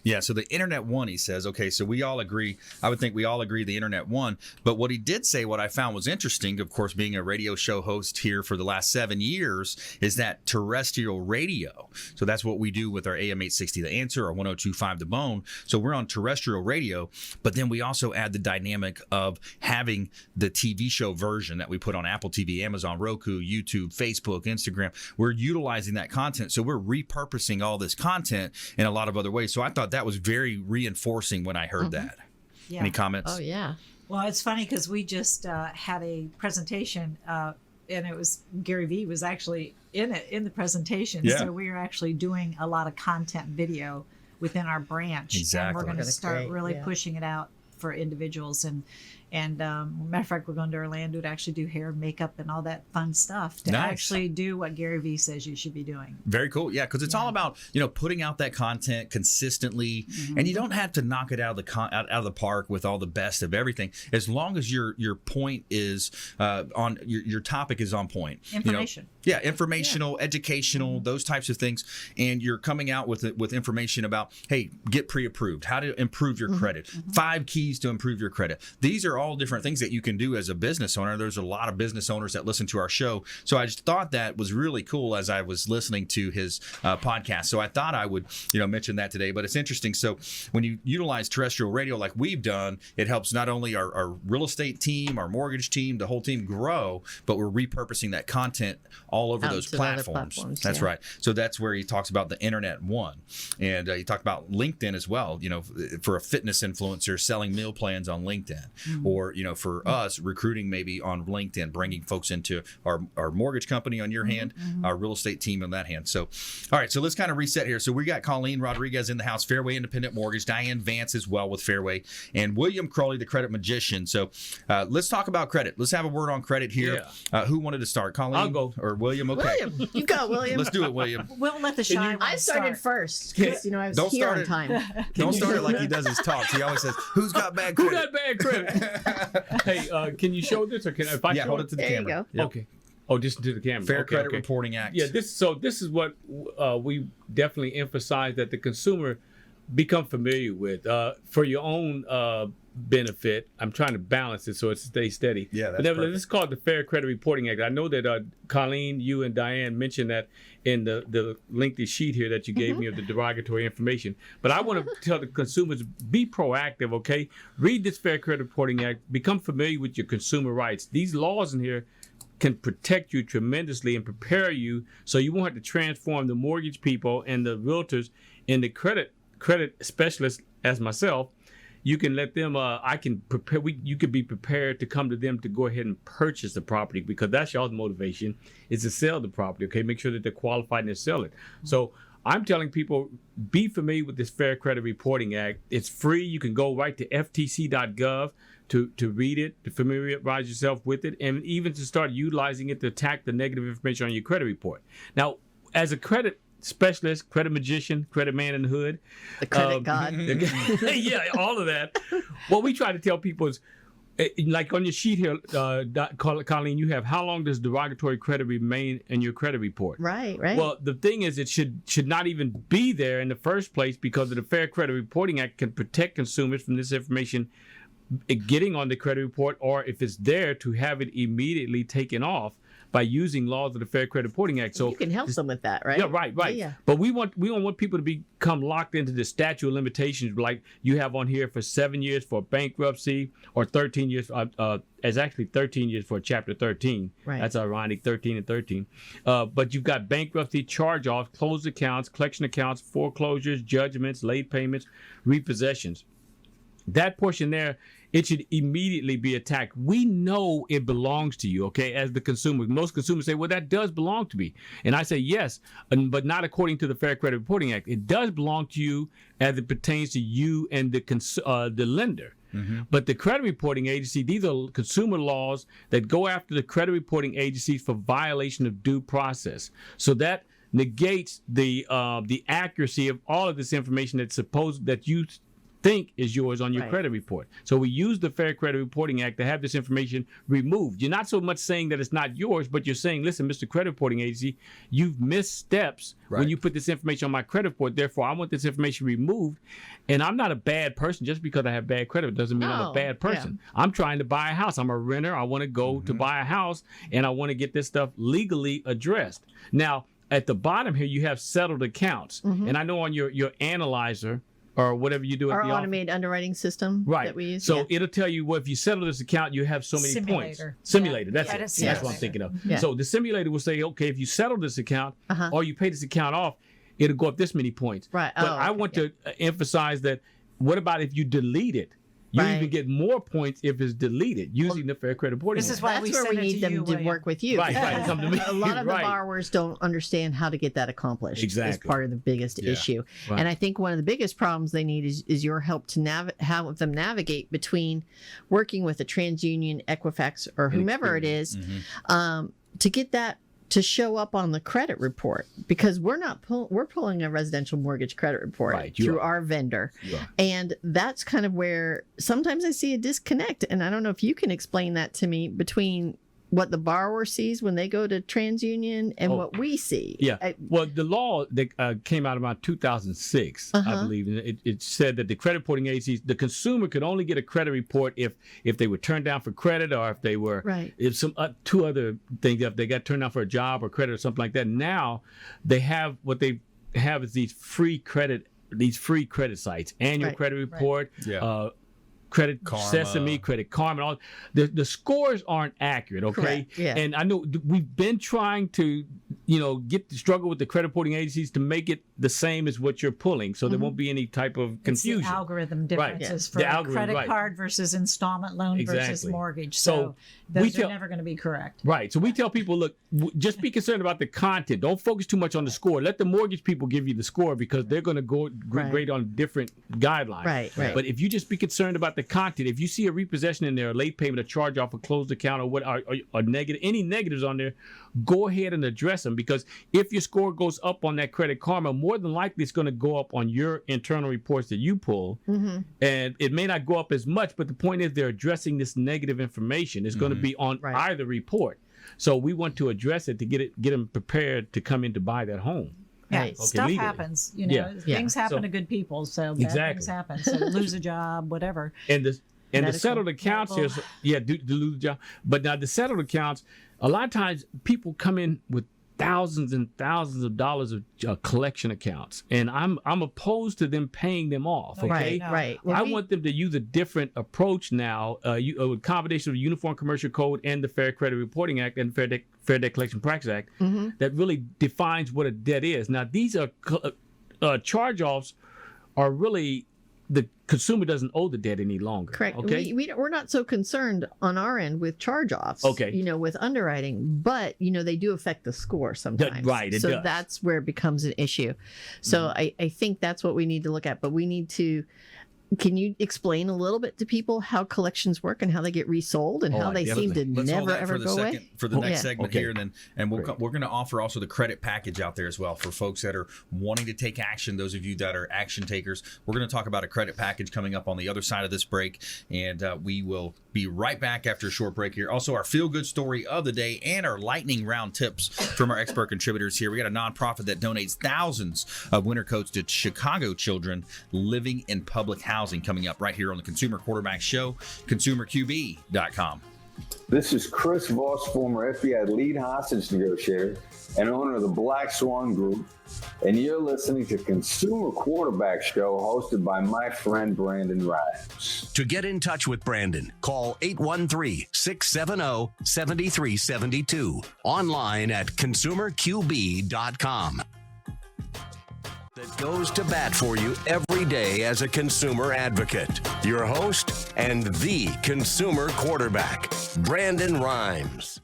S2: Yeah, so the internet won, he says. Okay, so we all agree. I would think we all agree the internet won. But what he did say, what I found was interesting, of course, being a radio show host here for the last 7 years, is that terrestrial radio. So that's what we do with our AM 860 The Answer or 102.5 The Bone. So we're on terrestrial radio, but then we also add the dynamic of having the TV show version that we put on Apple TV, Amazon, Roku, YouTube, Facebook, Instagram. We're utilizing that content. So we're repurposing all this content in a lot of other ways. So I thought that was very reinforcing when I heard that.
S7: Yeah.
S2: Any comments?
S3: Oh, yeah.
S7: Well, it's funny because we just had a presentation and it was Gary Vee was actually in the presentation.
S2: Yeah.
S7: So we are actually doing a lot of content video within our branch.
S2: Exactly.
S7: And we're going to start
S3: great,
S7: really
S3: yeah.
S7: pushing it out for individuals. And matter of fact, we're going to Orlando to actually do hair and makeup and all that fun stuff to
S2: Nice.
S7: actually do what Gary Vee says you should be doing.
S2: Very cool. Yeah, because it's all about, putting out that content consistently, and you don't have to knock it out of the park with all the best of everything. As long as your point is on your topic is on point.
S7: Information.
S2: Yeah, informational, educational, those types of things, and you're coming out with information about, hey, get pre-approved, how to improve your credit, 5 keys to improve your credit. These are all different things that you can do as a business owner. There's a lot of business owners that listen to our show, so I just thought that was really cool as I was listening to his podcast. So I thought I would, mention that today. But it's interesting. So when you utilize terrestrial radio like we've done, it helps not only our real estate team, our mortgage team, the whole team grow, but we're repurposing that content all over
S3: Out
S2: those
S3: to the other
S2: platforms.
S3: platforms,
S2: That's
S3: yeah.
S2: right. So that's where he talks about the internet one, and he talked about LinkedIn as well. For a fitness influencer selling meal plans on LinkedIn, or for us, recruiting maybe on LinkedIn, bringing folks into our mortgage company on your hand, our real estate team on that hand. So, all right, so let's kind of reset here. So we got Colleen Rodriguez in the house, Fairway Independent Mortgage, Diane Vance as well with Fairway, and William Crowley, the credit magician. So let's talk about credit. Let's have a word on credit here. Who wanted to start? Colleen?
S9: I'll go.
S2: Or William? Okay.
S3: William, you go, William.
S2: Let's do it, William.
S7: We'll let the shy one
S3: I started
S7: start.
S3: first because I was
S2: Don't
S3: here
S2: start
S3: on
S2: it.
S3: time.
S2: Don't start it like he does his talks. He always says, "Who's got bad
S9: Who
S2: credit?"
S9: got bad credit? Hey, can you show this, or can if I
S2: Yeah,
S9: show
S2: hold it to the
S3: There you
S2: camera.
S3: go.
S2: Yep.
S9: Okay. Oh, just to the camera.
S2: Fair
S9: Okay,
S2: Credit
S9: okay.
S2: Reporting Act.
S9: Yeah, this is what we definitely emphasize that the consumer become familiar with for your own benefit. I'm trying to balance it so it stays steady.
S2: Yeah, that's
S9: but nevertheless,
S2: perfect.
S9: this is called the Fair Credit Reporting Act. I know that Colleen, you and Diane mentioned that in the lengthy sheet here that you gave me of the derogatory information. But I want to tell the consumers, be proactive, okay? Read this Fair Credit Reporting Act. Become familiar with your consumer rights. These laws in here can protect you tremendously and prepare you so you won't have to transform the mortgage people and the realtors into credit specialists as myself. You can let them, I can prepare, you could be prepared to come to them to go ahead and purchase the property, because that's y'all's motivation, is to sell the property, okay? Make sure that they're qualified and to sell it. So I'm telling people, be familiar with this Fair Credit Reporting Act. It's free. You can go right to ftc.gov to read it, to familiarize yourself with it, and even to start utilizing it to attack the negative information on your credit report. Now, as a credit specialist, credit magician, credit man in the hood,
S3: The credit god.
S9: yeah, all of that. What we try to tell people is, like on your sheet here, Colleen, you have how long does derogatory credit remain in your credit report?
S3: Right.
S9: Well, the thing is, it should not even be there in the first place, because of the Fair Credit Reporting Act can protect consumers from this information getting on the credit report, or if it's there, to have it immediately taken off by using laws of the Fair Credit Reporting Act. So
S3: you can help them with that, right?
S9: Yeah, right.
S3: Yeah.
S9: But we don't want people to become locked into the statute of limitations, like you have on here for 7 years for bankruptcy, or 13 years. It's actually 13 years for Chapter 13.
S3: Right.
S9: That's ironic, 13 and 13. But you've got bankruptcy, charge-offs, closed accounts, collection accounts, foreclosures, judgments, late payments, repossessions. That portion there, it should immediately be attacked. We know it belongs to you, okay, as the consumer. Most consumers say, well, that does belong to me. And I say, yes, but not according to the Fair Credit Reporting Act. It does belong to you as it pertains to you and the lender. Mm-hmm. But the credit reporting agency, these are consumer laws that go after the credit reporting agencies for violation of due process. So that negates the accuracy of all of this information that you think is yours on your credit report. So we use the Fair Credit Reporting Act to have this information removed. You're not so much saying that it's not yours, but you're saying, listen, Mr. Credit Reporting Agency, you've missed steps when you put this information on my credit report. Therefore, I want this information removed. And I'm not a bad person. Just because I have bad credit doesn't mean I'm a bad person. Yeah. I'm trying to buy a house. I'm a renter. I want to go to buy a house, and I want to get this stuff legally addressed. Now, at the bottom here, you have settled accounts. And I know on your analyzer, or whatever you do at the
S3: automated underwriting system that we use.
S9: So it'll tell you, well, if you settle this account, you have so many points. Simulator. That's it. That's what I'm thinking of. Yeah. So the simulator will say, okay, if you settle this account or you pay this account off, it'll go up this many points.
S3: Right.
S9: But I want to emphasize that, what about if you delete it? You even get more points if it's deleted using the Fair Credit Reporting Act.
S7: This is why
S3: That's where we need them to work with you.
S9: Right, come to me.
S3: A lot of the borrowers don't understand how to get that accomplished.
S9: Exactly.
S3: It's part of the biggest issue.
S9: Right.
S3: And I think one of the biggest problems they need is your help to help them navigate working with a TransUnion, Equifax, or whomever it is, to get that to show up on the credit report, because we're pulling a residential mortgage credit report through our vendor. And that's kind of where sometimes I see a disconnect. And I don't know if you can explain that to me, between what the borrower sees when they go to TransUnion and what we see.
S9: Yeah. Well, the law that came out around 2006, I believe, and it said that the credit reporting agencies, the consumer could only get a credit report if they were turned down for credit, or if they were, if some two other things, if they got turned down for a job or credit or something like that. Now they have, what they have is these free credit sites, annual credit report, Credit Karma. Sesame, Credit Karma, all the scores aren't accurate, okay?
S3: Yeah.
S9: And I know we've been trying to struggle with the credit reporting agencies to make it the same as what you're pulling, so there won't be any type of confusion.
S7: It's the algorithm differences for
S9: The
S7: a
S9: algorithm,
S7: credit
S9: right.
S7: card versus installment loan versus
S9: Exactly.
S7: mortgage.
S9: So
S7: So
S9: we
S7: those are
S9: tell-
S7: never going to be correct.
S9: Right. So we tell people, look, just be concerned about the content. Don't focus too much on the score. Let the mortgage people give you the score because they're going to go grade on different guidelines.
S3: Right.
S9: But if you just be concerned about the content, if you see a repossession in there, a late payment, a charge off, a closed account, or what are negative, any negatives on there, go ahead and address them, because if your score goes up on that Credit Karma, more than likely it's going to go up on your internal reports that you pull, and it may not go up as much. But the point is, they're addressing this negative information. It's going to be on either report. So we want to address it to get them prepared to come in to buy that home.
S7: Yeah,
S3: Right.
S7: stuff
S9: legally.
S7: happens.
S9: Yeah.
S7: Things happen
S9: So-
S7: to good people. So bad
S9: Exactly.
S7: things happen. So lose a job, whatever.
S9: And the
S7: Medical,
S9: settled accounts here,
S7: medical.
S9: do lose the job. But now the settled accounts, a lot of times people come in with thousands and thousands of dollars of collection accounts, and I'm opposed to them paying them off. Okay,
S3: Right.
S7: No.
S3: Right.
S9: I want them to use a different approach now, a combination of the Uniform Commercial Code and the Fair Credit Reporting Act and Fair Debt Collection Practice Act that really defines what a debt is. Now, these are charge-offs are really the consumer doesn't owe the debt any longer.
S3: Correct.
S9: Okay.
S3: We're not so concerned on our end with charge-offs.
S9: Okay.
S3: With underwriting, but they do affect the score sometimes.
S9: Right, it
S3: so
S9: does.
S3: that's where it becomes an issue. So I think that's what we need to look at. But we need to. Can you explain a little bit to people how collections work and how they get resold and how they seem to
S2: Let's hold
S3: never
S2: that
S3: ever
S2: for the
S3: go
S2: second,
S3: away?
S2: for the next
S3: Yeah.
S2: segment
S9: Okay.
S2: here, and we're going to offer also the credit package out there as well for folks that are wanting to take action. Those of you that are action takers, we're going to talk about a credit package coming up on the other side of this break, and we will be right back after a short break here. Also, our feel good story of the day and our lightning round tips from our expert contributors here. We got a nonprofit that donates thousands of winter coats to Chicago children living in public housing coming up right here on the Consumer Quarterback Show, consumerqb.com.
S10: This is Chris Voss, former FBI lead hostage negotiator and owner of the Black Swan Group, and you're listening to Consumer Quarterback Show hosted by my friend Brandon Rhymes.
S1: To get in touch with Brandon, call 813-670-7372. Online at consumerqb.com. That goes to bat for you every day as a consumer advocate. Your host and the consumer quarterback, Brandon Rhymes.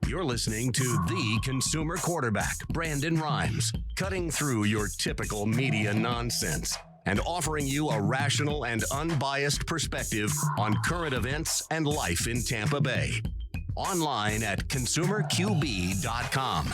S1: You're listening to the consumer quarterback, Brandon Rhymes, cutting through your typical media nonsense. and offering you a rational and unbiased perspective on current events and life in Tampa Bay. Online at consumerqb.com.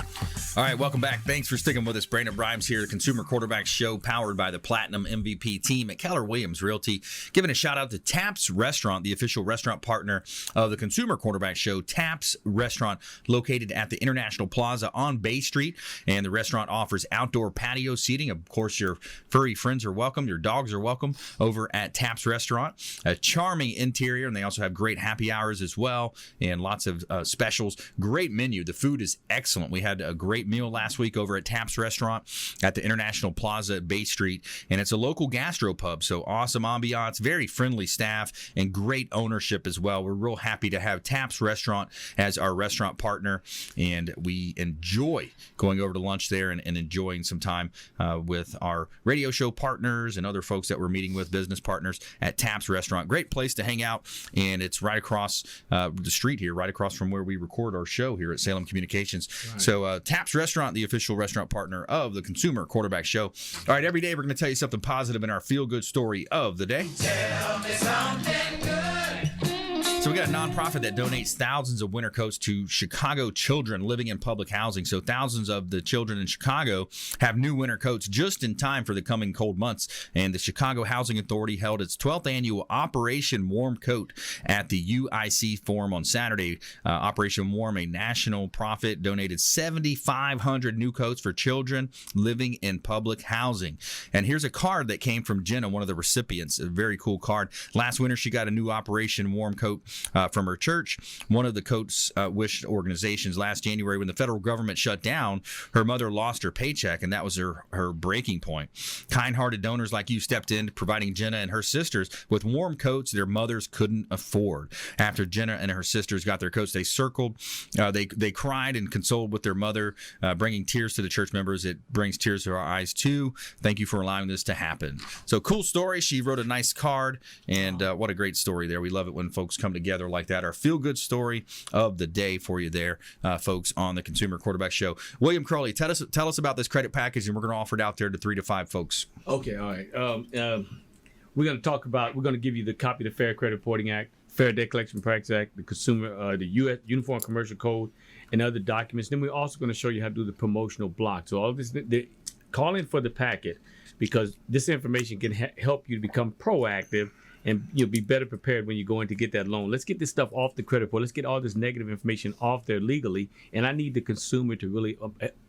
S2: All right, welcome back. Thanks for sticking with us. Brandon Brimes here, the Consumer Quarterback Show, powered by the Platinum MVP team at Keller Williams Realty. Giving a shout out to Taps Restaurant, the official restaurant partner of the Consumer Quarterback Show. Taps Restaurant, located at the International Plaza on Bay Street. And the restaurant offers outdoor patio seating. Of course, your furry friends are welcome. Your dogs are welcome over at Taps Restaurant. A charming interior, and they also have great happy hours as well, and lots of specials. Great menu. The food is excellent. We had a great meal last week over at Taps Restaurant at the International Plaza at Bay Street, and it's a local gastropub, so awesome ambiance, very friendly staff, and great ownership as well. We're real happy to have Taps Restaurant as our restaurant partner, and we enjoy going over to lunch there and enjoying some time with our radio show partners and other folks that we're meeting with, business partners at Taps Restaurant. Great place to hang out, and it's right across the street here, right across from where we record our show here at Salem Communications. Right. So Taps Restaurant, the official restaurant partner of the Consumer Quarterback Show. All right, every day we're going to tell you something positive in our feel-good story of the day.
S11: Tell me something good.
S2: So we got a nonprofit that donates thousands of winter coats to Chicago children living in public housing. So thousands of the children in Chicago have new winter coats just in time for the coming cold months. And the Chicago Housing Authority held its 12th annual Operation Warm Coat at the UIC Forum on Saturday. Operation Warm, a national profit, donated 7,500 new coats for children living in public housing. And here's a card that came from Jenna, one of the recipients. A very cool card. Last winter, she got a new Operation Warm Coat from her church. One of the Coats Wish organizations. Last January, when the federal government shut down, her mother lost her paycheck, and that was her breaking point. Kind-hearted donors like you stepped in, providing Jenna and her sisters with warm coats their mothers couldn't afford. After Jenna and her sisters got their coats, they circled, they cried and consoled with their mother, bringing tears to the church members. It brings tears to our eyes too. Thank you for allowing this to happen. So cool story. She wrote a nice card, and what a great story there. We love it when folks come together like that. Our feel-good story of the day for you there, folks, on the Consumer Quarterback Show. William Crowley, tell us about this credit package, and we're going to offer it out there to 3 to 5 folks.
S9: Okay, all right. We're going to give you the copy of the Fair Credit Reporting Act, Fair Debt Collection Practices Act, the Consumer, the U.S. Uniform Commercial Code, and other documents. Then we're also going to show you how to do the promotional block. So all of this, call in for the packet, because this information can help you to become proactive, and you'll be better prepared when you go in to get that loan. Let's get this stuff off the credit report. Let's get all this negative information off there legally. And I need the consumer to really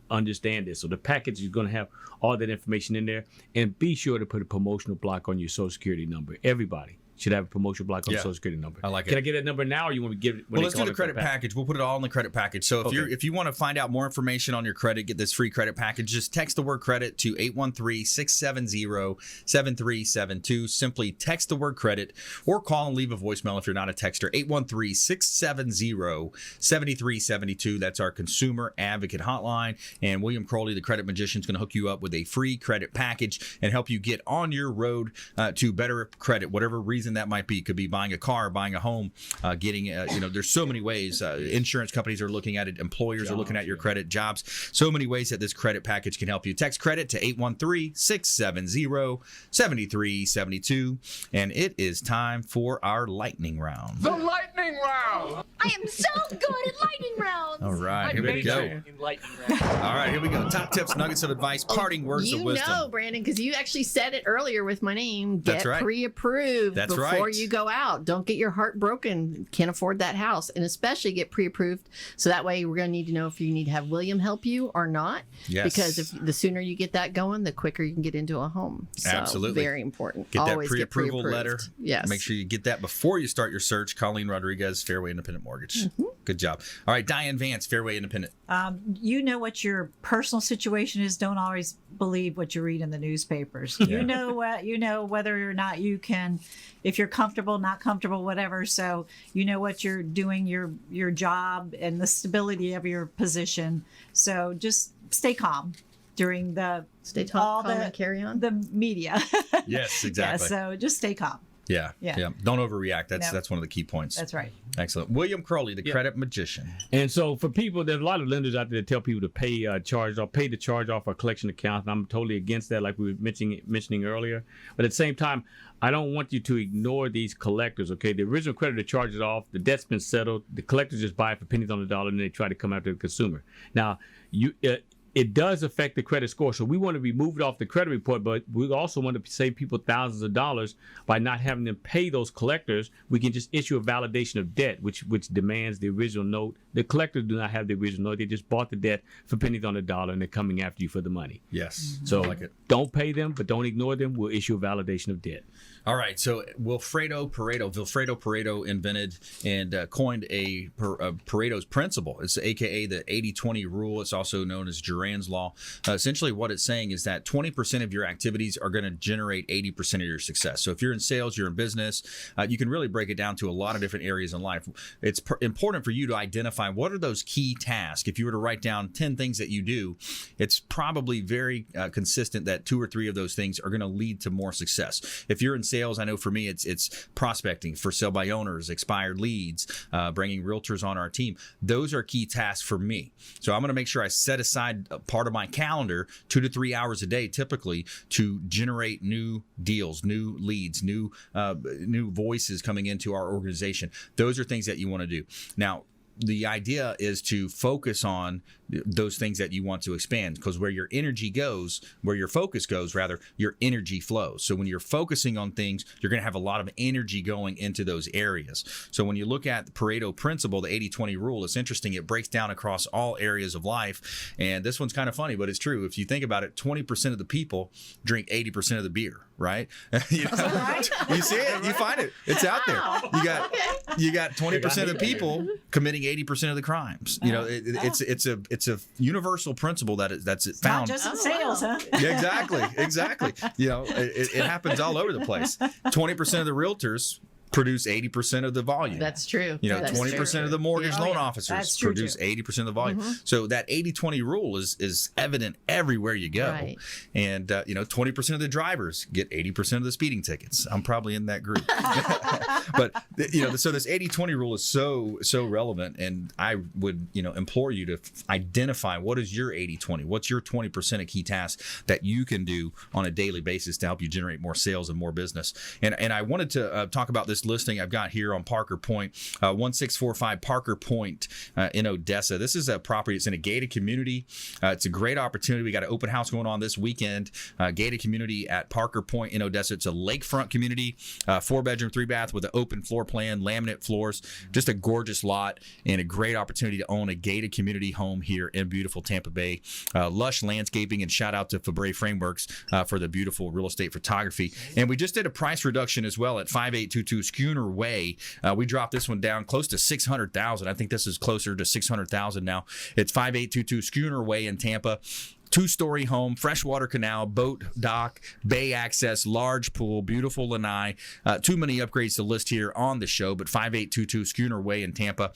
S9: understand this. So the package is going to have all that information in there. And be sure to put a promotional block on your Social Security number. Everybody should have a promotional block on the Social Security number.
S2: I like it.
S9: Can I get that number now, or you want me to give it?
S2: Well, let's do the credit package. We'll put it all in the credit package. So if you want to find out more information on your credit, get this free credit package, just text the word credit to 813-670-7372. Simply text the word credit, or call and leave a voicemail if you're not a texter. 813-670-7372. That's our consumer advocate hotline. And William Crowley, the credit magician, is going to hook you up with a free credit package and help you get on your road to better credit, whatever reason that might be. Could be buying a car, buying a home, getting there's so many ways. Insurance companies are looking at it, employers are looking at your credit, jobs, so many ways that this credit package can help you. Text credit to 813-670-7372. And it is time for our lightning round.
S11: The lightning round.
S12: I am so good at lightning rounds.
S2: All right, here we go. All right, here we go. Top tips, nuggets of advice, parting words of wisdom.
S3: You know, Brandon, because you actually said it earlier with my name. Get pre-approved before you go out. Don't get your heart broken. Can't afford that house. And especially get pre-approved. So that way we're going to need to know if you need to have William help you or not. Yes. Because if the sooner you get that going, the quicker you can get into a home. So
S2: absolutely.
S3: Very important.
S2: Get
S3: Always
S2: that pre-approval letter.
S3: Yes.
S2: Make sure you get that before you start your search. Colleen Rodriguez, Fairway Independent Mortgage. Mm-hmm. Good job. All right, Diane Vance, Fairway Independent.
S7: You know what your personal situation is. Don't always believe what you read in the newspapers. You know whether or not you can, if you're comfortable, not comfortable, whatever. So you know what you're doing, your job, and the stability of your position. So just stay calm during the
S3: calm and carry on
S7: the media.
S2: Yes, exactly.
S7: So just stay calm.
S2: Yeah. Don't overreact. That's one of the key points.
S7: That's right.
S2: Excellent. William Crowley, the credit magician.
S9: And so for people, there's a lot of lenders out there that tell people to pay the charge off a collection account. And I'm totally against that, like we were mentioning earlier. But at the same time, I don't want you to ignore these collectors, okay? The original creditor charges off, the debt's been settled, the collectors just buy it for pennies on the dollar, and they try to come after the consumer. Now, it does affect the credit score, so we want to remove it off the credit report, but we also want to save people thousands of dollars by not having them pay those collectors. We can just issue a validation of debt, which demands the original note. The collectors do not have the original note. They just bought the debt for pennies on the dollar, and they're coming after you for the money.
S2: Yes.
S9: So
S2: like it.
S9: Don't pay them, but don't ignore them. We'll issue a validation of debt.
S2: All right, so Vilfredo Pareto invented and coined a Pareto's principle. It's AKA the 80-20 rule. It's also known as Duran's law. Essentially, what it's saying is that 20% of your activities are going to generate 80% of your success. So if you're in sales, you're in business, you can really break it down to a lot of different areas in life. It's important for you to identify what are those key tasks. If you were to write down 10 things that you do, it's probably very consistent that 2 or 3 of those things are going to lead to more success. If you're in sales, I know for me, it's prospecting, for sale by owners, expired leads, bringing realtors on our team. Those are key tasks for me. So I'm going to make sure I set aside a part of my calendar, 2 to 3 hours a day, typically, to generate new deals, new leads, new voices coming into our organization. Those are things that you want to do. Now, the idea is to focus on those things that you want to expand, because where your energy goes, where your focus goes, rather, your energy flows. So when you're focusing on things, you're going to have a lot of energy going into those areas. So when you look at the Pareto principle, the 80-20 rule, it's interesting. It breaks down across all areas of life. And this one's kind of funny, but it's true. If you think about it, 20% of the people drink 80% of the beer, right? You see it, you find it. It's out there. You got 20% of the people committing 80% of the crimes. You know, it's a universal principle that's found.
S7: Not just in sales, huh?
S2: Yeah, exactly. You know, it happens all over the place. 20% of the realtors produce 80% of the volume.
S3: That's true.
S2: You know,
S3: That's
S2: 20%
S3: true.
S2: of the mortgage loan officers produce 80% of the volume.
S3: Mm-hmm.
S2: So that 80-20 rule is evident everywhere you go.
S3: Right.
S2: And, 20% of the drivers get 80% of the speeding tickets. I'm probably in that group. But, so this 80-20 rule is so relevant. And I would, implore you to identify what is your 80-20? What's your 20% of key tasks that you can do on a daily basis to help you generate more sales and more business? And I wanted to talk about this listing I've got here on Parker Point, 1645 Parker Point in Odessa. This is a property. It's in a gated community. It's a great opportunity. We got an open house going on this weekend. Gated community at Parker Point in Odessa. It's a lakefront community, 4-bedroom, 3-bath with an open floor plan, laminate floors. Just a gorgeous lot and a great opportunity to own a gated community home here in beautiful Tampa Bay. Lush landscaping, and shout out to Fabre Frameworks for the beautiful real estate photography. And we just did a price reduction as well at 5822 Schooner Way. We dropped this one down close to $600,000. I think this is closer to $600,000 now. It's 5822 Schooner Way in Tampa. 2-story home, freshwater canal, boat dock, bay access, large pool, beautiful lanai. Too many upgrades to list here on the show, but 5822 Schooner Way in Tampa.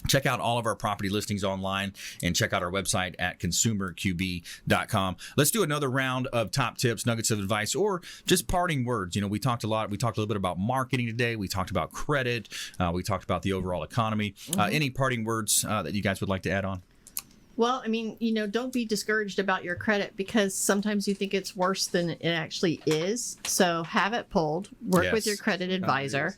S2: Check out all of our property listings online and check out our website at consumerqb.com. Let's do another round of top tips, nuggets of advice, or just parting words. We talked a little bit about marketing today. We talked about credit. We talked about the overall economy. Any parting words that you guys would like to add on?
S3: Well, I mean, don't be discouraged about your credit, because sometimes you think it's worse than it actually is. So have it pulled, work with your credit advisor.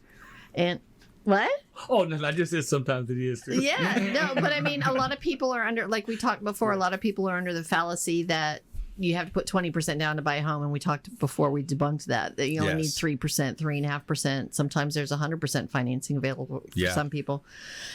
S3: And what?
S9: Oh, no, I just said sometimes it is.
S3: Yeah, no, but I mean, a lot of people are under, like we talked before, a lot of people are under the fallacy that you have to put 20% down to buy a home. And we talked before, we debunked that you only need 3%, 3.5%. Sometimes there's 100% financing available for some people.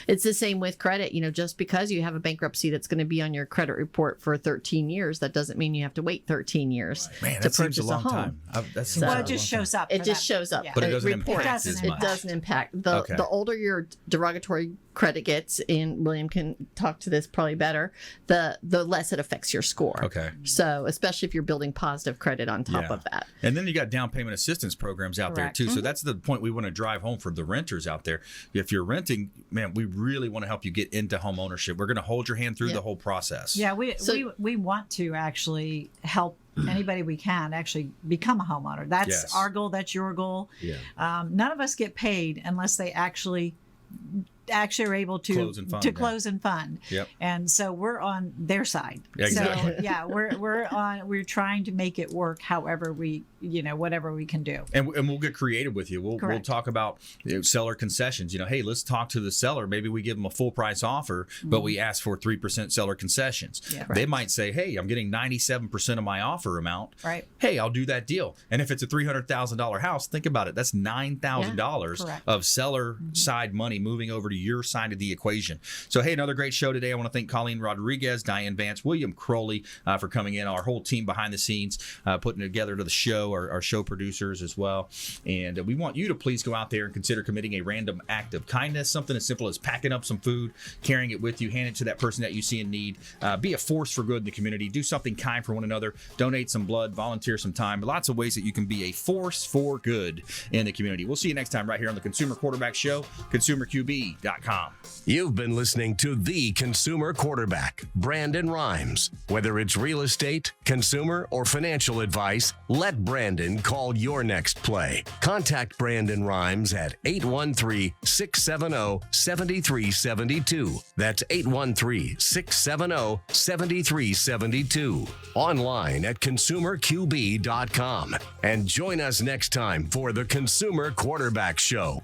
S3: It's the same with credit. Just because you have a bankruptcy that's going to be on your credit report for 13 years, that doesn't mean you have to wait 13 years to purchase a long home.
S7: It just shows up.
S3: It just shows up.
S2: But it doesn't impact as much.
S3: It doesn't impact. The older your derogatory credit gets, and William can talk to this probably better, the less it affects your score.
S2: Okay.
S3: So especially if you're building positive credit on top of that.
S2: And then you got down payment assistance programs out
S3: Correct.
S2: there too. So that's the point we want to drive home for the renters out there. If you're renting, man, we really want to help you get into home ownership. We're going to hold your hand through the whole process.
S7: Yeah, we want to actually help anybody we can actually become a homeowner. That's our goal. That's your goal.
S2: Yeah.
S7: None of us get paid unless they actually are able to close and fund.
S2: Yep.
S7: And so we're on their side.
S2: Exactly.
S7: So yeah, we're trying to make it work however we, whatever we can do.
S2: And we'll get creative with you. We'll talk about seller concessions. Hey, let's talk to the seller. Maybe we give them a full price offer, but we ask for 3% seller concessions. Yeah. They might say, hey, I'm getting 97% of my offer amount.
S7: Right.
S2: Hey, I'll do that deal. And if it's a $300,000 house, think about it. That's $9,000 of seller side money moving over to your side of the equation. So, hey, another great show today. I want to thank Colleen Rodriguez, Diane Vance, William Crowley for coming in, our whole team behind the scenes, putting together to the show, our show producers as well. And we want you to please go out there and consider committing a random act of kindness, something as simple as packing up some food, carrying it with you, hand it to that person that you see in need. Be a force for good in the community. Do something kind for one another. Donate some blood, volunteer some time. Lots of ways that you can be a force for good in the community. We'll see you next time right here on the Consumer Quarterback Show, consumerqb.com.
S1: You've been listening to the Consumer Quarterback, Brandon Rhymes. Whether it's real estate, consumer, or financial advice, let Brandon call your next play. Contact Brandon Rhymes at 813-670-7372. That's 813-670-7372. Online at consumerqb.com. And join us next time for the Consumer Quarterback Show.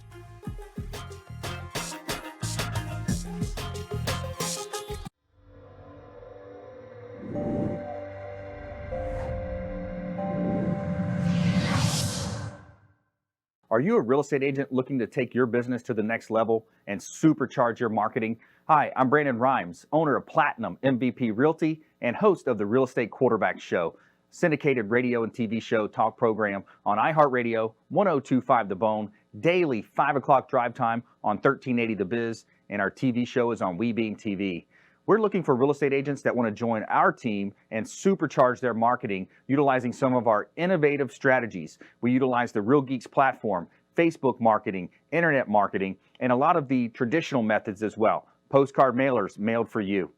S13: Are you a real estate agent looking to take your business to the next level and supercharge your marketing? Hi, I'm Brandon Rhymes, owner of Platinum MVP Realty and host of the Real Estate Quarterback Show, syndicated radio and TV show talk program on iHeartRadio, 102.5 The Bone, daily 5 o'clock drive time on 1380 The Biz, and our TV show is on WeBeam TV. We're looking for real estate agents that want to join our team and supercharge their marketing utilizing some of our innovative strategies. We utilize the Real Geeks platform, Facebook marketing, internet marketing, and a lot of the traditional methods as well. Postcard mailers mailed for you,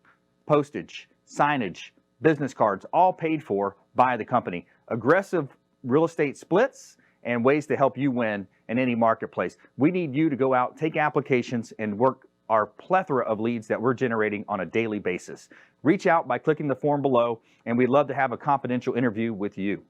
S13: postage, signage, business cards, all paid for by the company. Aggressive real estate splits and ways to help you win in any marketplace. We need you to go out, take applications, and work our plethora of leads that we're generating on a daily basis. Reach out by clicking the form below, and we'd love to have a confidential interview with you.